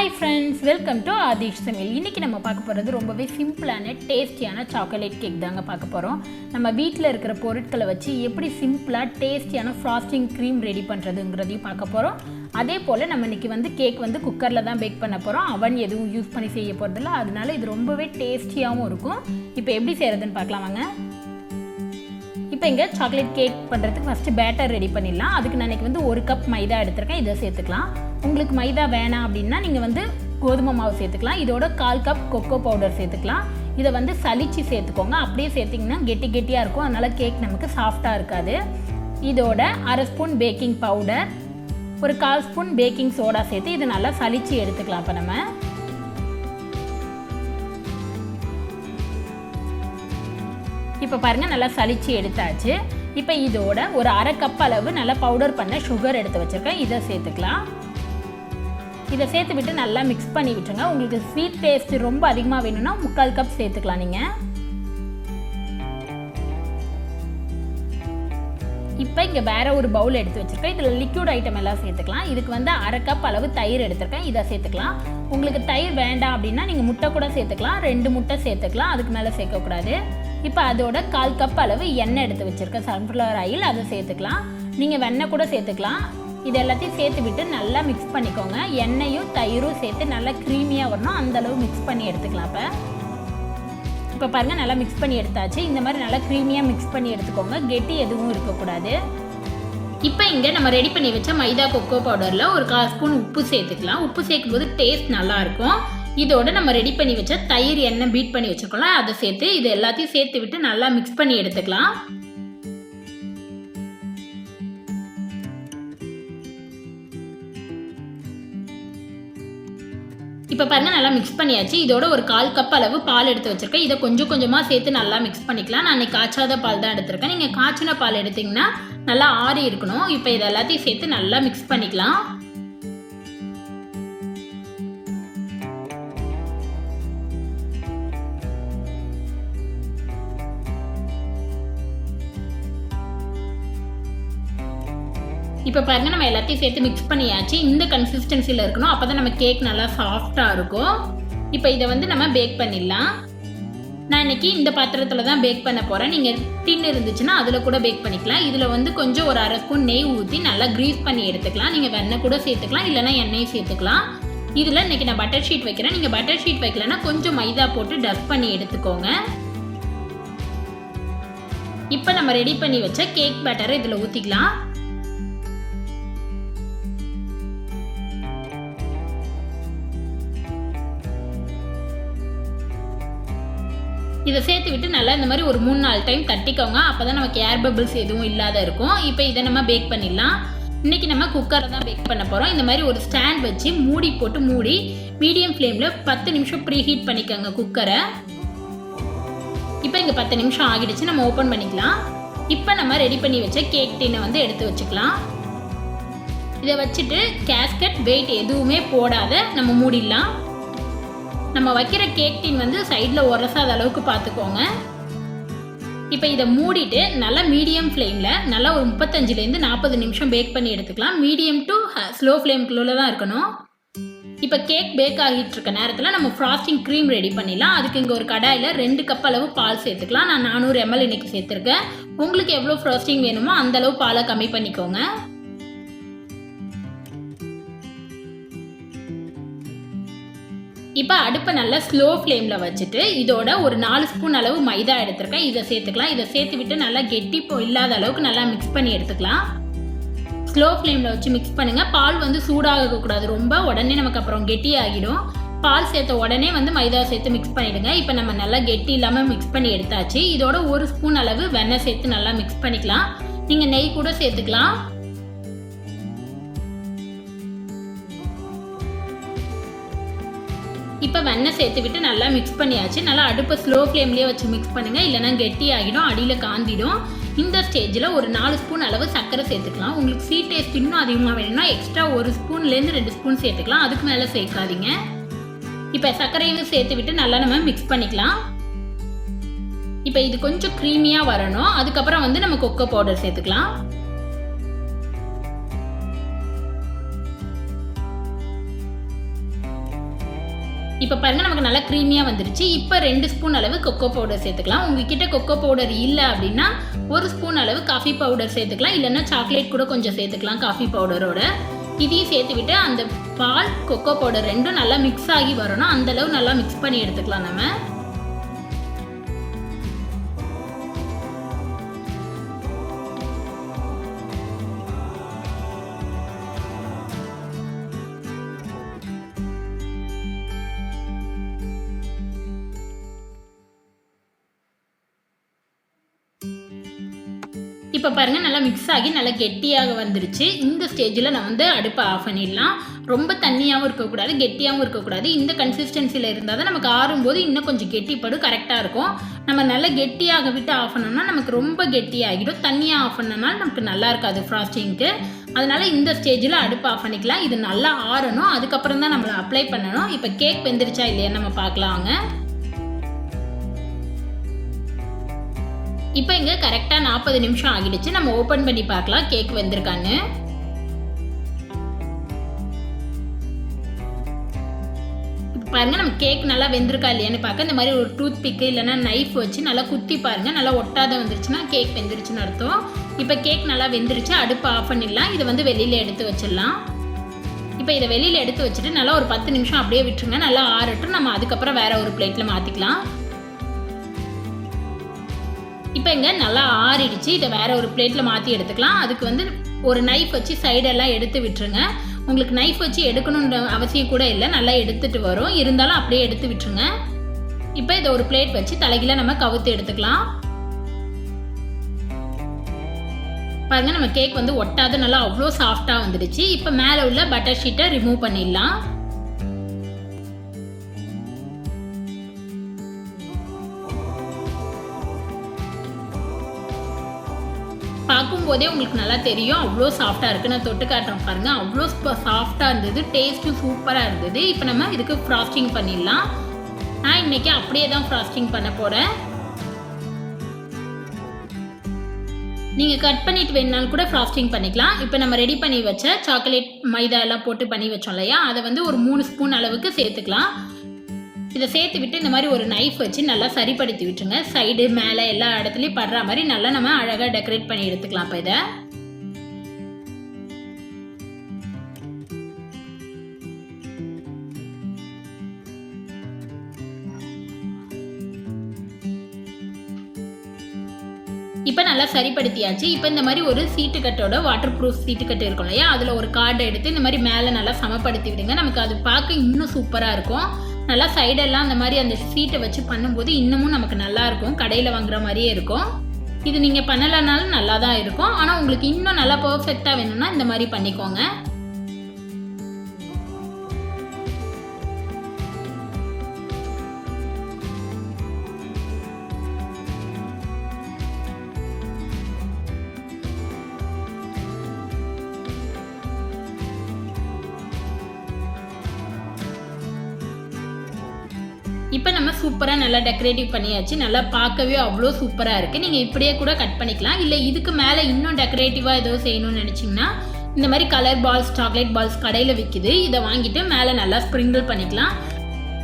Hi friends, welcome to Aadhish Samayal. இன்னைக்கு நம்ம பார்க்க போறது ரொம்பவே சிம்பிளான டேஸ்டியான சாக்லேட் கேக் தாங்க பார்க்க போறோம். நம்ம வீட்ல இருக்கிற பொருட்களை வச்சு எப்படி சிம்பிளா டேஸ்டியான ஃப்ராஸ்டிங் க்ரீம் ரெடி பண்றதுங்கறதையும் பார்க்க போறோம். அதே போல நம்ம இன்னைக்கு கேக் குக்கர்ல தான் பேக் பண்ண போறோம். அவன் எதுவும் யூஸ் பண்ணி செய்ய போறது இல்ல. அதனால இது ரொம்பவே டேஸ்டியாவும் இருக்கும். இப்போ எப்படி செய்யறதுன்னு பார்க்கலாம் வாங்க. இப்போ இங்க சாக்லேட் கேக் பண்றதுக்கு ஃபர்ஸ்ட் பேட்டர் ரெடி பண்ணிடலாம். அதுக்கு நான் இன்னைக்கு 1 கப் மைதா எடுத்துர்க்கேன். இத சேர்த்துக்கலாம். உங்களுக்கு மைதா வேணாம் அப்படினா நீங்க கோதுமை மாவு சேர்த்துக்கலாம். இதோட 1/4 கப் கொக்கோ பவுடர் சேர்த்துக்கலாம். இத சலிச்சு சேர்த்துக்கோங்க. அப்படியே சேர்த்தீங்கன்னா கெட்டியா இருக்கும். அதனால கேக் நமக்கு சாஃப்ட்டா இருக்காது. இதோட 1/2 ஸ்பூன் பேக்கிங் பவுடர், ஒரு 1/4 ஸ்பூன் பேக்கிங் சோடா சேர்த்து இத நல்லா சலிச்சு எடுத்துக்கலாம். அப்ப நம்ம இப்போ பாருங்க நல்லா சலிச்சு எடுத்தாச்சு. இப்போ இதோட ஒரு 1/2 கப் அளவு நல்லா பவுடர் பண்ண சுகர் எடுத்து வச்சிருக்கேன். இத சேர்த்துக்கலாம். இத சேர்த்து விட்டு நல்லா mix பண்ணி விட்டுருங்க. உங்களுக்கு ஸ்வீட் டேஸ்ட் ரொம்ப அதிகமா வேணும்னா 3/4 கப் சேர்த்துக்கலாம் நீங்க. இப்போ இங்க வேற ஒரு பவுல் எடுத்து வச்சிருக்கேன். இதுல லிக்விட் ஐட்டம் எல்லாம் சேர்த்துக்கலாம். இதுக்கு 1/2 கப் அளவு தயிர் எடுத்துர்க்கேன். இத சேர்த்துக்கலாம். உங்களுக்கு தயிர் வேண்டாம் அப்படினா நீங்க முட்டை கூட சேர்த்துக்கலாம். 2 முட்டை சேர்த்துக்கலாம். அதுக்கு மேல சேர்க்க கூடாது. இப்போ அதோட 1/4 கப் அளவு எண்ணெய் எடுத்து வச்சிருக்கேன். சன்ஃப்ளவர் ஆயில் அதை சேர்த்துக்கலாம். நீங்க வெண்ணெய் கூட சேர்த்துக்கலாம். இது எல்லாத்தையும் சேர்த்து விட்டு நல்லா mix பண்ணிக்கோங்க. எண்ணெயும் தயிரும் சேர்த்து நல்லா க்ரீமியா வரணும். அந்த அளவு mix பண்ணி எடுத்துக்கலாம். இப்போ பாருங்க நல்லா mix பண்ணி எடுத்தாச்சு. இந்த மாதிரி நல்லா க்ரீமியா mix பண்ணி எடுத்துக்கோங்க. கெட்டி எதுவும் இருக்க கூடாது. இப்போ இங்க நம்ம ரெடி பண்ணி வச்ச மைதா கொக்கோ பவுடர்ல ஒரு 1/4 ஸ்பூன் உப்பு சேர்த்துக்கலாம். உப்பு சேர்க்கும்போது டேஸ்ட் நல்லா இருக்கும். இதோட நம்ம ரெடி பண்ணி வச்ச தயிர் எண்ணெய் பீட் பண்ணி வச்சிருக்கோம்ல அதை சேர்த்து இது எல்லாத்தையும் சேர்த்து விட்டு நல்லா mix பண்ணி எடுத்துக்கலாம். இப்போ பாருங்க நல்லா mix பண்ணியாச்சு. இதோட ஒரு 1/4 கப் அளவு பால் எடுத்து வச்சிருக்கேன். இதை கொஞ்சம் கொஞ்சமா சேர்த்து நல்லா mix பண்ணிக்கலாம். நான் இன்னைக்கு காய்ச்சாத பால் தான் எடுத்திருக்கேன். நீங்க காய்ச்சின பால் எடுத்தீங்கன்னா நல்லா ஆறி இருக்கணும். இப்போ இது எல்லாத்தையும் சேர்த்து நல்லா mix பண்ணிக்கலாம். இப்போ பாருங்க நம்ம எல்லாத்தையும் சேர்த்து mix பண்ணியாச்சு. இந்த கன்சிஸ்டன்சில இருக்கணும். அப்பதான் நம்ம கேக் நல்லா சாஃப்ட்டா இருக்கும். இப்போ இத நம்ம பேக் பண்ணிடலாம். நான் இன்னைக்கு இந்த பாத்திரத்துல தான் பேக் பண்ண போறேன். நீங்க டின் இருந்துச்சுன்னா அதுல கூட பேக் பண்ணிக்கலாம். இதுல கொஞ்சம் ஒரு 1/2 ஸ்பூன் நெய் ஊத்தி நல்லா கிரீஸ் பண்ணி எடுத்துக்கலாம். நீங்க வெண்ணெய் கூட சேர்த்துக்கலாம், இல்லனா எண்ணெய் சேர்த்துக்கலாம். இதுல இன்னைக்கு நான் பட்டர் ஷீட் வைக்கிறேன். நீங்க பட்டர் ஷீட் வைக்கலனா கொஞ்சம் மைதா போட்டு டஸ்ட் பண்ணி எடுத்துக்கோங்க. இப்போ நம்ம ரெடி பண்ணி வச்ச கேக் பேட்டரை இதுல ஊத்திக்கலாம். இதை சேர்த்து விட்டு நல்லா இந்த மாதிரி ஒரு 3-4 டைம் தட்டிக்கோங்க. அப்பதான் நமக்கு ஏர் பபிள்ஸ் எதுவும் இல்லாத இருக்கும். இப்போ இதை நம்ம பேக் பண்ணிடலாம். இன்னைக்கு நம்ம குக்கரில் தான் பேக் பண்ண போறோம். இந்த மாதிரி ஒரு ஸ்டாண்ட் வச்சு மூடி போட்டு மூடி மீடியம் ஃப்ளேம்ல 10 நிமிஷம் ப்ரீ ஹீட் பண்ணிக்கோங்க குக்கரை. இப்போ இங்க 10 நிமிஷம் ஆகிடுச்சு. நம்ம ஓபன் பண்ணிக்கலாம். இப்போ நம்ம ரெடி பண்ணி வச்ச கேக் டின்னை எடுத்து வச்சுக்கலாம். இதை வச்சுட்டு கேஸ்கட் வெயிட் எதுவுமே போடாத நம்ம மூடிடலாம். நம்ம வைக்கிற கேக் டின் சைடில் உரசாத அளவுக்கு பார்த்துக்கோங்க. இப்போ இதை மூடிட்டு நல்லா மீடியம் ஃப்ளேமில் நல்லா ஒரு 35லேருந்து 40 நிமிஷம் பேக் பண்ணி எடுத்துக்கலாம். மீடியம் டு ஸ்லோ ஃப்ளேம்குள்ளே தான் இருக்கணும். இப்போ கேக் பேக் ஆகிட்டு இருக்க நேரத்தில் நம்ம ஃப்ராஸ்டிங் க்ரீம் ரெடி பண்ணிடலாம். அதுக்கு இங்கே ஒரு கடாயில் 2 கப் அளவு பால் சேர்த்துக்கலாம். நான் 400 ml இன்னைக்கு சேர்த்துருக்கேன். உங்களுக்கு எவ்வளோ ஃப்ராஸ்டிங் வேணுமோ அந்த அளவு பாலை கம்மி பண்ணிக்கோங்க. இப்போ அடுப்பை நல்லா ஸ்லோ ஃப்ளேமில் வச்சுட்டு இதோட ஒரு 4 ஸ்பூன் அளவு மைதா எடுத்துருக்கேன். இதை சேர்த்துக்கலாம். இதை சேர்த்து விட்டு நல்லா கெட்டி இல்லாத அளவுக்கு நல்லா மிக்ஸ் பண்ணி எடுத்துக்கலாம். ஸ்லோ ஃப்ளேமில் வச்சு மிக்ஸ் பண்ணுங்க. பால் சூடாக கூடாது ரொம்ப, உடனே நமக்கு அப்புறம் கெட்டி ஆகிடும். பால் சேர்த்த உடனே மைதா சேர்த்து மிக்ஸ் பண்ணிடுங்க. இப்போ நம்ம நல்லா கெட்டி இல்லாமல் மிக்ஸ் பண்ணி எடுத்தாச்சு. இதோட 1 ஸ்பூன் அளவு வெண்ணெய் சேர்த்து நல்லா மிக்ஸ் பண்ணிக்கலாம். நீங்கள் நெய் கூட சேர்த்துக்கலாம். இப்போ வெண்ணெய் சேர்த்து விட்டு நல்லா மிக்ஸ் பண்ணியாச்சு. நல்லா அடுப்பை ஸ்லோ ஃப்ளேம்லேயே வச்சு மிக்ஸ் பண்ணுங்க, இல்லைனா கெட்டி ஆகிடும், அடியில் காந்திடும். இந்த ஸ்டேஜில் ஒரு 4 ஸ்பூன் அளவு சர்க்கரை சேர்த்துக்கலாம். உங்களுக்கு ஸ்வீட் டேஸ்ட் இன்னும் அதிகமாக வேணும்னா எக்ஸ்ட்ரா 1 ஸ்பூன்லேருந்து 2 ஸ்பூன் சேர்த்துக்கலாம். அதுக்கு மேலே சேர்க்காதீங்க. இப்போ சர்க்கரையும் சேர்த்து விட்டு நல்லா நம்ம மிக்ஸ் பண்ணிக்கலாம். இப்போ இது கொஞ்சம் க்ரீமியாக வரணும். அதுக்கப்புறம் நம்ம கொக்கோ பவுடர் சேர்த்துக்கலாம். இப்போ பாருங்கள் நமக்கு நல்லா க்ரீமியாக வந்துருச்சு. இப்போ 2 ஸ்பூன் அளவு கொக்கோ பவுடர் சேர்த்துக்கலாம். உங்ககிட்ட கொக்கோ பவுடர் இல்லை அப்படின்னா 1 ஸ்பூன் அளவு காஃபி பவுடர் சேர்த்துக்கலாம். இல்லைன்னா சாக்லேட் கூட கொஞ்சம் சேர்த்துக்கலாம் காஃபி பவுடரோட. இதையும் சேர்த்து விட்டு அந்த பால் கொக்கோ பவுடர் ரெண்டும் நல்லா மிக்ஸ் ஆகி வரணும். அந்தளவு நல்லா மிக்ஸ் பண்ணி எடுத்துக்கலாம் நம்ம. இப்போ பாருங்கள் நல்லா மிக்ஸ் ஆகி நல்லா கெட்டியாக வந்துருச்சு. இந்த ஸ்டேஜில் நம்ம வந்து அடுப்பை ஆஃப் பண்ணிடலாம். ரொம்ப தண்ணியாகவும் இருக்கக்கூடாது, கெட்டியாகவும் இருக்கக்கூடாது. இந்த கன்சிஸ்டன்சியில் இருந்தால் தான் நமக்கு ஆறும்போது இன்னும் கொஞ்சம் கெட்டிப்படும், கரெக்டாக இருக்கும். நம்ம நல்லா கெட்டியாக விட்டு ஆஃப் பண்ணோம்னா நமக்கு ரொம்ப கெட்டியாகிடும். தண்ணியாக ஆஃப் பண்ணனால நமக்கு நல்லா இருக்காது ஃப்ராஸ்டிங்க்கு. அதனால் இந்த ஸ்டேஜில் அடுப்பு ஆஃப் பண்ணிக்கலாம். இது நல்லா ஆறணும், அதுக்கப்புறம் தான் நம்மளை அப்ளை பண்ணணும். இப்போ கேக் வெந்துருச்சா இல்லையா நம்ம பார்க்கலாங்க. இப்போ இங்கே கரெக்டாக 40 நிமிஷம் ஆகிடுச்சு. நம்ம ஓப்பன் பண்ணி பார்க்கலாம் கேக் வெந்திருக்கான்னு. இப்போ பாருங்கள் நம்ம கேக் நல்லா வெந்திருக்கா இல்லையான்னு பார்க்க இந்த மாதிரி ஒரு டூத் பிக்கு இல்லைன்னா நைஃப் வச்சு நல்லா குத்தி பாருங்கள். நல்லா ஒட்டாத வந்துருச்சுன்னா கேக் வெந்துருச்சுன்னு அர்த்தம். இப்போ கேக் நல்லா வெந்துருச்சு. அடுப்பு ஆஃப் பண்ணிடலாம். இதை வந்து வெளியில் எடுத்து வச்சிடலாம். இப்போ இதை வெளியில் எடுத்து வச்சுட்டு நல்லா ஒரு 10 நிமிஷம் அப்படியே விட்டுருங்க. நல்லா ஆறட்டும். நம்ம அதுக்கப்புறம் வேறு ஒரு பிளேட்டில் மாற்றிக்கலாம். இப்போ இங்கே நல்லா ஆறிடுச்சு. இதை வேறு ஒரு பிளேட்டில் மாற்றி எடுத்துக்கலாம். அதுக்கு வந்து ஒரு நைஃப் வச்சு சைடெல்லாம் எடுத்து விட்டுருங்க. உங்களுக்கு நைஃப் வச்சு எடுக்கணுன்ற அவசியம் கூட இல்லை, நல்லா எடுத்துகிட்டு வரும். இருந்தாலும் அப்படியே எடுத்து விட்டுருங்க. இப்போ இதை ஒரு பிளேட் வச்சு தலைகீழ நம்ம கவுத்து எடுத்துக்கலாம். பாருங்கள் நம்ம கேக் வந்து ஒட்டாத நல்லா அவ்வளோ சாஃப்டாக வந்துடுச்சு. இப்போ மேலே உள்ள பட்டர் ஷீட்டை ரிமூவ் பண்ணிடலாம். பார்க்கும்போதே உங்களுக்கு நல்லா தெரியும் அவ்வளோ சாஃப்டாக இருக்குது. நான் தொட்டு காட்டுறேன் பாருங்கள், அவ்வளோ சாஃப்டாக இருந்தது. டேஸ்ட்டும் சூப்பராக இருந்தது. இப்போ நம்ம இதுக்கு ஃப்ராஸ்டிங் பண்ணிடலாம். நான் இன்றைக்கி அப்படியே தான் ஃப்ராஸ்டிங் பண்ண போகிறேன். நீங்கள் கட் பண்ணிட்டு வேணுனாலும் கூட ஃப்ராஸ்டிங் பண்ணிக்கலாம். இப்போ நம்ம ரெடி பண்ணி வச்ச சாக்லேட் மைதா எல்லாம் போட்டு பண்ணி வச்சோம் இல்லையா, அதை வந்து ஒரு 3 ஸ்பூன் அளவுக்கு சேர்த்துக்கலாம். இதை சேர்த்து விட்டு இந்த மாதிரி ஒரு நைஃப் வச்சு நல்லா சரிப்படுத்தி விட்டுருங்க. சைடு மேலே எல்லா இடத்துலையும் படுற மாதிரி நல்லா நம்ம அழகாக டெக்கரேட் பண்ணி எடுத்துக்கலாம். இப்போ இதை இப்போ நல்லா சரிப்படுத்தியாச்சு. இப்போ இந்த மாதிரி ஒரு சீட்டு கட்டோட வாட்டர் ப்ரூஃப் சீட்டு கட்டு இருக்கும் இல்லையா, அதில் ஒரு கார்டை எடுத்து இந்த மாதிரி மேலே நல்லா சமப்படுத்தி விடுங்க. நமக்கு அது பார்க்க இன்னும் சூப்பராக இருக்கும். நல்லா சைடெல்லாம் அந்த மாதிரி அந்த சீட்டை வச்சு பண்ணும்போது இன்னமும் நமக்கு நல்லா இருக்கும். கடையில் வாங்குற மாதிரியே இருக்கும். இது நீங்கள் பண்ணலைனாலும் நல்லா தான் இருக்கும். ஆனால் உங்களுக்கு இன்னும் நல்லா பர்ஃபெக்டாக வேணும்னா இந்த மாதிரி பண்ணிக்கோங்க. இப்போ நம்ம சூப்பராக நல்லா டெக்கரேட்டிவ் பண்ணியாச்சு. நல்லா பார்க்கவே அவ்வளோ சூப்பராக இருக்குது. நீங்கள் இப்படியே கூட கட் பண்ணிக்கலாம். இல்லை இதுக்கு மேலே இன்னும் டெக்கரேட்டிவாக ஏதோ செய்யணும்னு நினச்சிங்கன்னா இந்த மாதிரி கலர் பால்ஸ், சாக்லேட் பால்ஸ் கடையில் விற்கிது. இதை வாங்கிட்டு மேலே நல்லா ஸ்ப்ரிங்கிள் பண்ணிக்கலாம்.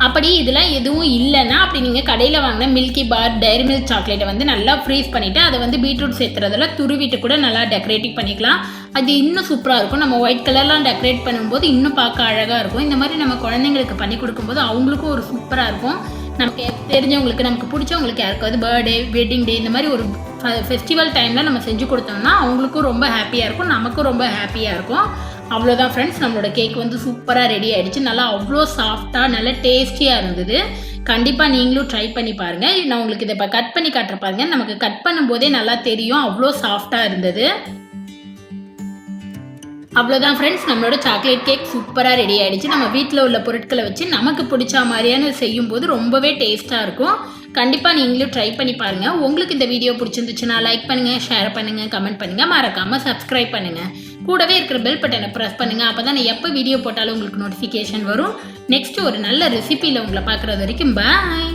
அப்படி இதெல்லாம் எதுவும் இல்லைன்னா அப்படி நீங்கள் கடையில் வாங்கின மில்கி பார், டைரி மில்க் சாக்லேட்டை வந்து நல்லா ஃப்ரீஸ் பண்ணிவிட்டு அதை வந்து பீட்ரூட் சேர்த்துறதெல்லாம் துருவிட்டு கூட நல்லா டெக்கரேட்டிவ் பண்ணிக்கலாம். அது இன்னும் சூப்பராக இருக்கும். நம்ம ஒயிட் கலர்லாம் டெக்கரேட் பண்ணும்போது இன்னும் பார்க்க அழகாக இருக்கும். இந்த மாதிரி நம்ம குழந்தைங்களுக்கு பண்ணி கொடுக்கும்போது அவங்களுக்கும் ஒரு சூப்பராக இருக்கும். நமக்கு தெரிஞ்சவங்களுக்கு, நமக்கு பிடிச்சவங்களுக்கு யாருக்காவது பர்த்டே, வெட்டிங் டே இந்த மாதிரி ஒரு ஃபெஸ்டிவல் டைமில் நம்ம செஞ்சு கொடுத்தோம்னா அவங்களுக்கும் ரொம்ப ஹாப்பியாக இருக்கும், நமக்கும் ரொம்ப ஹாப்பியாக இருக்கும். அவ்வளோதான் ஃப்ரெண்ட்ஸ், நம்மளோட கேக் வந்து சூப்பராக ரெடி ஆகிடுச்சு. நல்லா அவ்வளோ சாஃப்டாக நல்லா டேஸ்டியாக இருந்தது. கண்டிப்பாக நீங்களும் ட்ரை பண்ணி பாருங்கள். நான் உங்களுக்கு இதை இப்போ கட் பண்ணி காட்டுற பாருங்கள். நமக்கு கட் பண்ணும்போதே நல்லா தெரியும் அவ்வளோ சாஃப்டாக இருந்தது. அவ்வளோதான் ஃப்ரெண்ட்ஸ், நம்மளோட சாக்லேட் கேக் சூப்பராக ரெடி ஆகிடுச்சு. நம்ம வீட்டில் உள்ள பொருட்களை வச்சு நமக்கு பிடிச்ச மாதிரியான செய்யும்போது ரொம்பவே டேஸ்ட்டாக இருக்கும். கண்டிப்பாக நீங்களும் ட்ரை பண்ணி பாருங்கள். உங்களுக்கு இந்த வீடியோ பிடிச்சிருந்துச்சுன்னா லைக் பண்ணுங்கள், ஷேர் பண்ணுங்கள், கமெண்ட் பண்ணுங்கள், மறக்காமல் சப்ஸ்கிரைப் பண்ணுங்கள். கூடவே இருக்கிற பெல் பட்டனை ப்ரெஸ் பண்ணுங்கள். அப்போ தான் நான் எப்போ வீடியோ போட்டாலும் உங்களுக்கு நோட்டிஃபிகேஷன் வரும். நெக்ஸ்ட்டு ஒரு நல்ல ரெசிபியில் உங்களை பார்க்குறது வரைக்கும் பாய்.